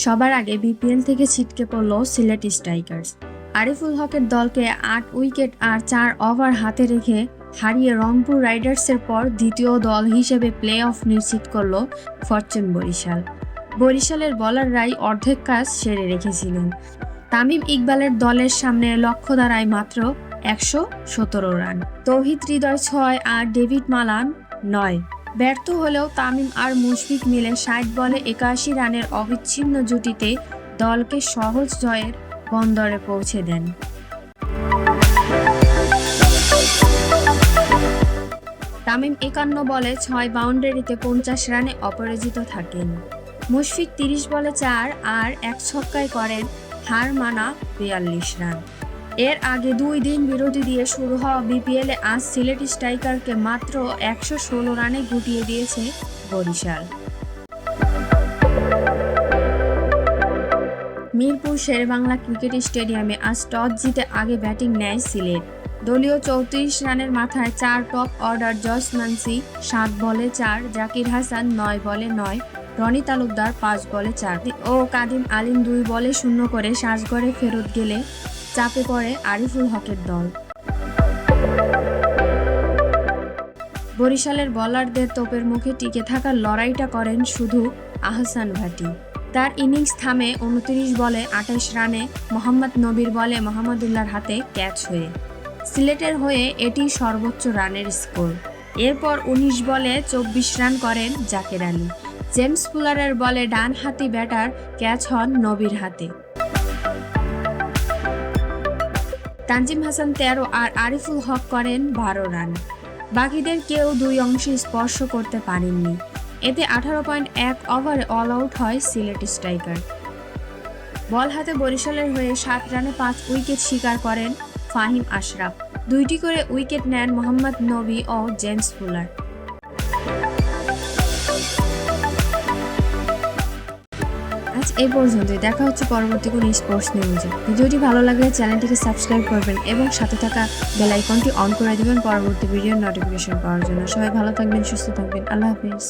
সবার আগে বিপিএল থেকে ছিটকে পড়ল সিলেট স্ট্রাইকার্স। আরিফুল হকের দলকে ৮ উইকেট আর ৪ ওভার হাতে রেখে হারিয়ে রংপুর রাইডার্সের পর দ্বিতীয় দল হিসেবে প্লে অফ নিশ্চিত করল ফরচুন বরিশাল। বরিশালের বোলাররাই অর্ধেক কাজ সেরে রেখেছিলেন। তামিম ইকবালের দলের সামনে লক্ষ্য দাঁড়ায় মাত্র ১১৭ রান। তৌহিদ হৃদয় ৬ আর ডেভিড মালান ৯। ব্যর্থ হলেও তামিম আর মুশফিক মিলে ৬০ বলে ৮১ রানের অবিচ্ছিন্ন জুটিতে দলকে সহজ জয়ের বন্দরে পৌঁছে দেন। তামিম ৫১ বলে ৬ বাউন্ডারিতে ৫০ রানে অপরাজিত থাকেন। মুশফিক ৩০ বলে ৪ আর ১ ছক্কায় করেন হার মানা ৪২ রান। এর আগে ২ দিন বিরতি দিয়ে শুরু হওয়া বিপিএলে আজ সিলেট স্ট্রাইকারকে মাত্র ১১৬ রানে গুটিয়ে দিয়েছে বরিশাল। মিরপুর শেরেবাংলা ক্রিকেট স্টেডিয়ামে আজ টস জিতে আগে ব্যাটিং নেয় সিলেট। দলীয় ৩৪ রানের মাথায় ৪ টপ অর্ডার জস মানসি ৭ বলে ৪, জাকির হাসান ৯ বলে ৯, রনি তালুকদার ৫ বলে ৪ ও কাদিম আলিম ২ বলে ০ করে সাজঘরে ফেরত গেলে চাপে পড়ে আরিফুল হকের দল। বরিশালের বোলারদের তোপের মুখে টিকে থাকার লড়াইটা করেন শুধু আহসান ভাটি। তার ইনিংস থামে ২৯ বলে ২৮ রানে মোহাম্মদ নবীর বলে মোহাম্মদুল্লাহর হাতে ক্যাচ হয়ে। সিলেটের হয়ে এটি সর্বোচ্চ রানের স্কোর। এরপর ১৯ বলে ২৪ রান করেন জাকের আলী। জেমস ফুলারের বলে ডান হাতি ব্যাটার ক্যাচ হন নবীর হাতে। তানজিম হাসান ১৩ আর আরিফুল হক করেন ১২ রান। বাকিদের কেউ ২ অংশে স্পর্শ করতে পারেননি। এতে ১৮.১ ওভারে অল আউট হয় সিলেট স্ট্রাইকার। বল হাতে বরিশালের হয়ে ৭ রানে ৫ উইকেট শিকার করেন ফাহিম আশরাফ। ২টি করে উইকেট নেন মোহাম্মদ নবী ও জেমস ফুলার। আজ এই পর্যন্তই। দেখা হচ্ছে পরবর্তী কোনো স্পোর্টস নিউজে। ভিডিওটি ভালো লাগলে চ্যানেলটিকে সাবস্ক্রাইব করবেন এবং সাথে থাকা বেল আইকনটি অন করে দেবেন পরবর্তী ভিডিওর নোটিফিকেশন পাওয়ার জন্য। সবাই ভালো থাকবেন, সুস্থ থাকবেন। আল্লাহ হাফেজ।